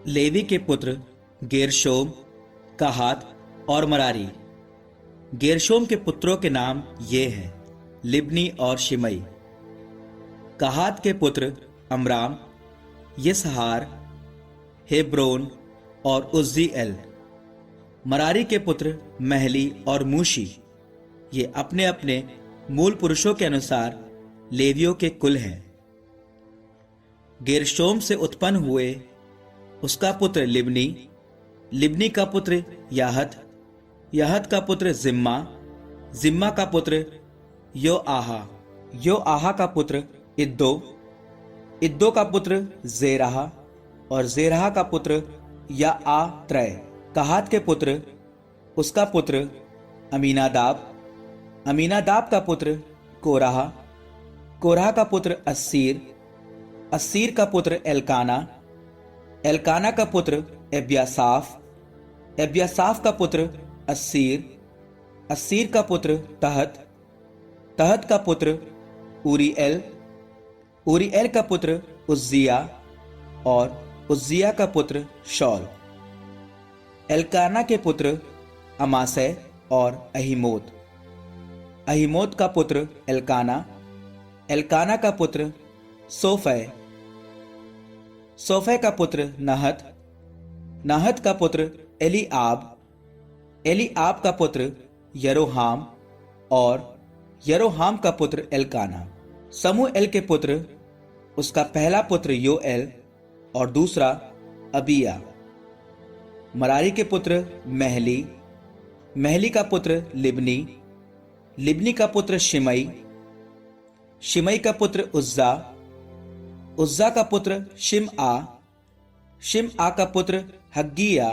Levy के पुत्र गेरशोम, कहात और मरारी। गेरशोम के पुत्रों के नाम ये हैं, लिब्नी और शिमई। कहात के पुत्र अमराम, यिसहार, हेब्रोन और उज्जीएल। मरारी के पुत्र महली और मूशी। ये अपने अपने मूल पुरुषों के अनुसार लेवियों के कुल हैं। गेरशोम से उत्पन्न हुए उसका पुत्र लिब्नी, लिब्नी का पुत्र याहत, याहत का पुत्र जिम्मा, जिम्मा का पुत्र योआहा, योआहा का पुत्र इद्दो, इद्दो का पुत्र जेराह और जेराह का पुत्र याआत्रय। कहात के पुत्र उसका पुत्र अमीनादाब, अमीनादाब का पुत्र कोराह, कोराह का पुत्र अस्सीर, अस्सीर का पुत्र एलकाना, एलकाना का पुत्र एब्यासाफ, एब्यासाफ का पुत्र अस्सीर, अस्सीर का पुत्र तहत, तहत का पुत्र ऊरीएल, ऊरीएल का पुत्र उज्जिया और उज्जिया का पुत्र शौल। एलकाना के पुत्र अमासै और अहीमोत, अहीमोत का पुत्र एलकाना, एलकाना का पुत्र सोफै, सोफै का पुत्र नहत, नहत का पुत्र एलीआब, एलीआब का पुत्र यरोहाम और यरोहाम का पुत्र एलकाना। समूएल के पुत्र उसका पहला पुत्र योएल और दूसरा अबिया। मरारी के पुत्र महली, महली का पुत्र लिब्नी, लिब्नी का पुत्र शिमई, शिमई का पुत्र उज्जा, उज्जा का पुत्र शिमआ, शिमआ का पुत्र हग्गिया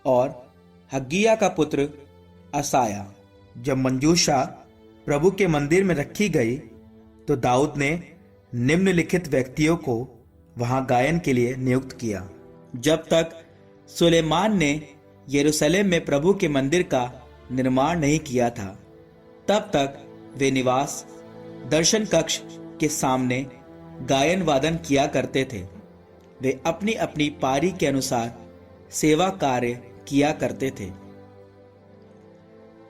और हग्गिया का पुत्र असाया। जब मंजूषा प्रभु के मंदिर में रखी गई तो दाऊद ने निम्नलिखित व्यक्तियों को वहां गायन के लिए नियुक्त किया। जब तक सुलेमान ने यरूशलेम में प्रभु के मंदिर का निर्माण नहीं किया था, तब तक वे निवास दर्शन कक्ष के सामने गायन वादन किया करते थे। वे अपनी अपनी पारी के अनुसार सेवा कार्य किया करते थे।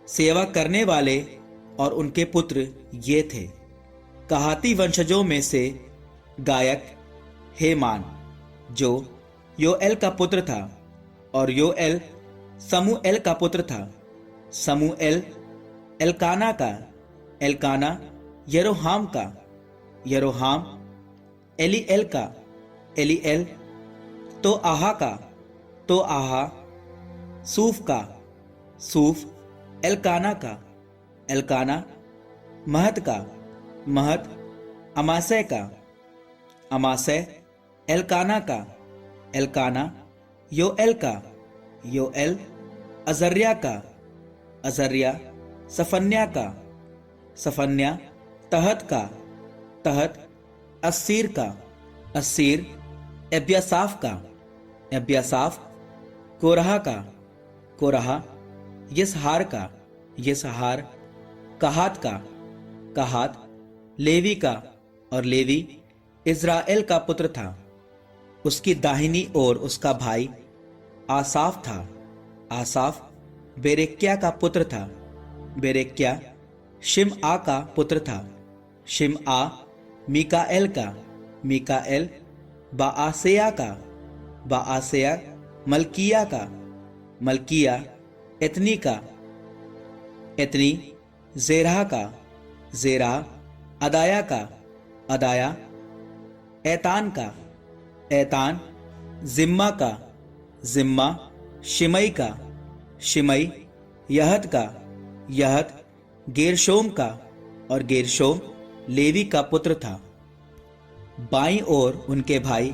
सेवा करने वाले और उनके पुत्र ये थे। कहाती वंशजों में से गायक हेमान, जो योएल का पुत्र था, और योएल समूएल का पुत्र था। समूएल एलकाना का, एलकाना यरोहाम का, यरोहाम एलीएल का, एलीएल तो आहा का, तो आहा सूफ का, सूफ एलकाना का, एलकाना महत का, महत अमासै का, अमासै एलकाना का, एलकाना योएल का, योएल अजर्या का, अजर्या सफन्या का, सफन्या तहत का, तहत अस्सीर का, अस्सीर एब्यासाफ का, एब्यासाफ कोरहा का, कोरहा यिसहार का, यिसहार कहात का, कहात लेवी का और लेवी इज़राइल का पुत्र था। उसकी दाहिनी ओर उसका भाई आसाफ था। आसाफ बेरेक्या का पुत्र था। बेरेक्या शिमआ का पुत्र था। शिमआ मीकाएल का, मीकाएल बाआसेया का, बाआसेया मल्किया का, मल्किया एतनी का, एतनी जेराह का, जेराह अदाया का, अदाया एतान का, एतान जिम्मा का, जिम्मा शिमई का, शिमई यहत का, यहत गेरशोम का और गेरशोम लेवी का पुत्र था। बाईं ओर उनके भाई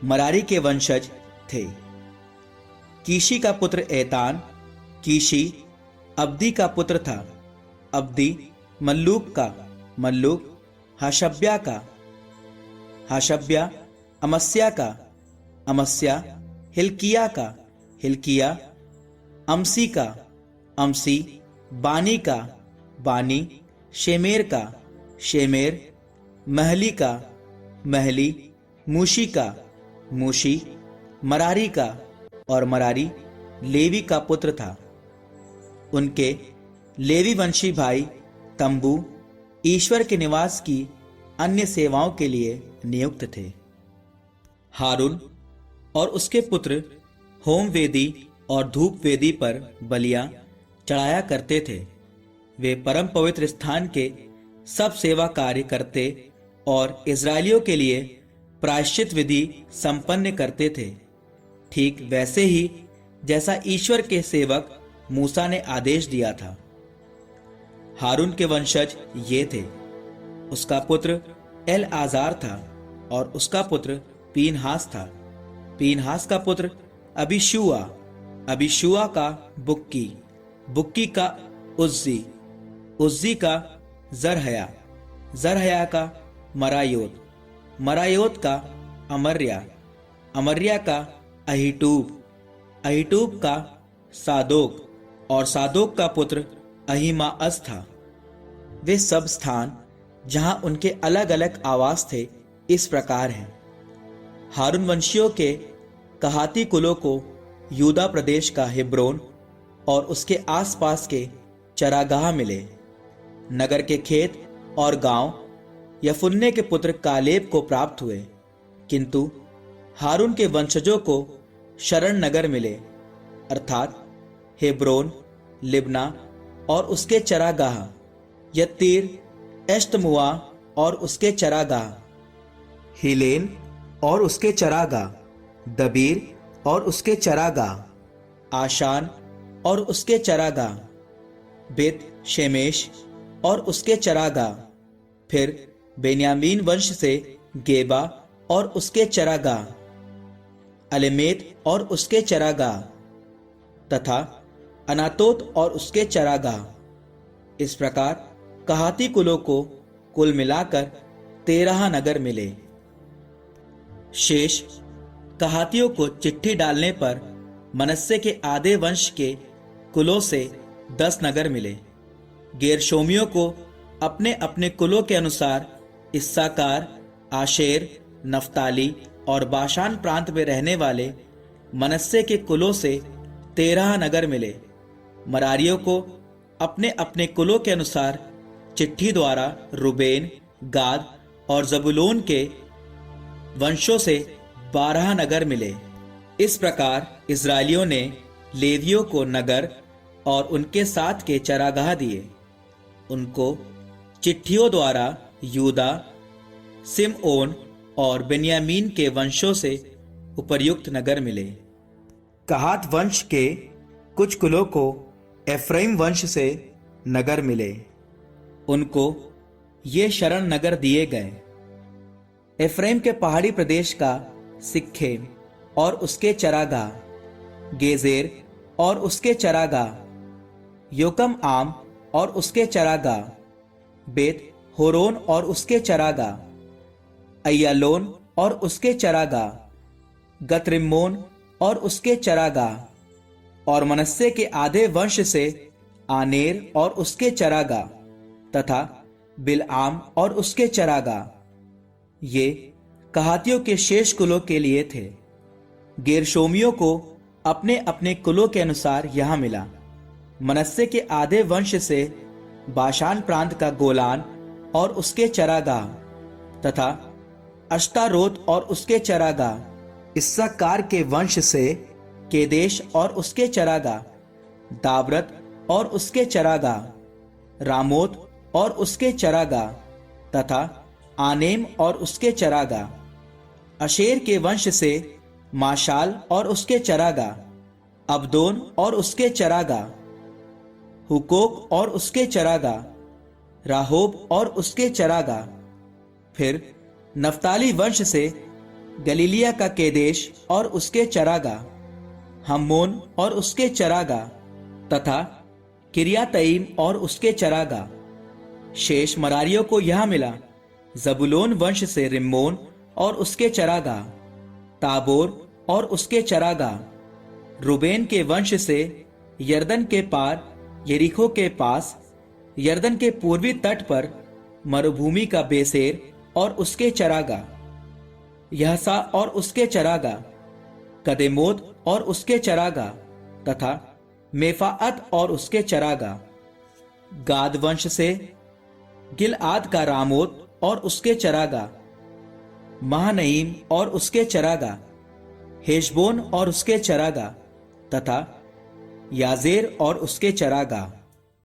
मरारी के वंशज थे। कीशी का पुत्र एतान, कीशी अब्दी का पुत्र था। अब्दी मल्लूक का, मल्लूक हाशब्या का, हाशब्या अमस्या का, अमस्या हिल्किया का, हिल्किया अमसी का, अमसी बानी का, बानी शेमेर का, शेमेर महली का, महली मूशी का, मूशी मरारी का, और मरारी लेवी का पुत्र था। उनके लेवी वंशी भाई तंबू ईश्वर के निवास की अन्य सेवाओं के लिए नियुक्त थे। हारून और उसके पुत्र होम वेदी और धूप वेदी पर बलियां चढ़ाया करते थे। वे परम पवित्र स्थान के सब सेवा कार्य करते और इजरायलियों के लिए प्रायश्चित विधि संपन्न करते थे, ठीक वैसे ही जैसा ईश्वर के सेवक मूसा ने आदेश दिया था। हारून के वंशज ये थे। उसका पुत्र एल आजार था और उसका पुत्र पीनहास था। पीनहास का पुत्र अबीशुआ, अबीशुआ का बुक्की, बुक्की का उज्जी, उज्जी का जरहया, जरहया का मरायोत, मरायोत का अमर्या, अमर्या का अहीटूब, अहीटूब का सादोक, और सादोक का पुत्र अहीमाअस था। वे सब स्थान जहां उनके अलग अलग आवास थे इस प्रकार हैं। हारून वंशियों के कहाती कुलों को यूदा प्रदेश का हेब्रोन और उसके आसपास के चरागाह मिले। नगर के खेत और गांव यफुन्ने के पुत्र कालेब को प्राप्त हुए, किंतु हारून के वंशजों को शरण नगर मिले, अर्थात हेब्रोन, लिब्ना और उसके चरागाह, यत्तीर, एश्तमुआ और उसके चरागाह, हिलेन और उसके चरागाह, दबीर और उसके चरागाह, आशान और उसके चरागाह, बेत शेमेश और उसके चरागाह, फिर बेन्यामीन वंश से गेबा और उसके चरागाह, अलेमेत और उसके चरागाह, तथा अनातोत और उसके चरागाह। इस प्रकार कहाती कुलों को कुल मिलाकर 13 नगर मिले। शेष कहातियों को चिट्ठी डालने पर मनस्से के आधे वंश के कुलों से 10 नगर मिले। गेरशोमियों को अपने अपने कुलों के अनुसार इस्साकार, आशेर, नफ्ताली और बाशान प्रांत में रहने वाले मनस्से के कुलों से 13 नगर मिले। मरारियों को अपने अपने कुलों के अनुसार चिट्ठी द्वारा रुबेन, गाद और जबुलून के वंशों से 12 नगर मिले। इस प्रकार इजरायलियों ने लेवियों को नगर और उनके साथ के चरागाह दिए। उनको चिट्ठियों द्वारा यूदा, सिमओन और बेन्यामीन के वंशों से उपर्युक्त नगर मिले। कहात वंश के कुछ कुलों को एफ्राइम वंश से नगर मिले। उनको ये शरण नगर दिए गए। एफ्राइम के पहाड़ी प्रदेश का सिक्खेम और उसके चरागाह, गेजेर और उसके चरागाह, योकम आम और उसके चरागाह, बेत होरोन और उसके चरागाह, अय्यालोन और उसके चरागाह, गतरिम्मोन और उसके चरागाह, और मनस्से के आधे वंश से आनेर और उसके चरागाह तथा बिलआम और उसके चरागाह। ये कहातियों के शेष कुलों के लिए थे। गेरशोमियों को अपने अपने कुलों के अनुसार यहां मिला। मनस्से के आधे वंश से बाशान प्रांत का गोलान और उसके चरागाह तथा अश्तारोत और उसके चरागाह, इस्साकार के वंश से केदेश और उसके चरागाह, दाबरत और उसके चरागाह, रामोत और उसके चरागाह तथा आनेम और उसके चरागाह। अशेर के वंश से माशाल और उसके चरागाह, अब्दोन और उसके चरागाह, हुकोक और उसके चरागाह, राहोब और उसके चरागाह। फिर नफ्ताली वंश से गलीलिया का केदेश और उसके चरागाह, हम्मोन और उसके चरागाह तथा किरियातईम और उसके चरागाह। शेष मरारियों को यहां मिला। जबुलोन वंश से रिम्मोन और उसके चरागाह, ताबोर और उसके चरागाह। रुबेन के वंश से यरदन के पार यरीखो के पास, यरदन के पूर्वी तट पर मरुभूमि का बेसेर और उसके चरागाह, यहसा और उसके चरागाह, कदेमोत और उसके चरागा तथा मेफाअत और उसके चरागा। गाद वंश से गिलआद का रामोत और उसके चरागा, महानईम और उसके चरागा, हेशबोन और उसके चरागा तथा याजेर और उसके चरागा।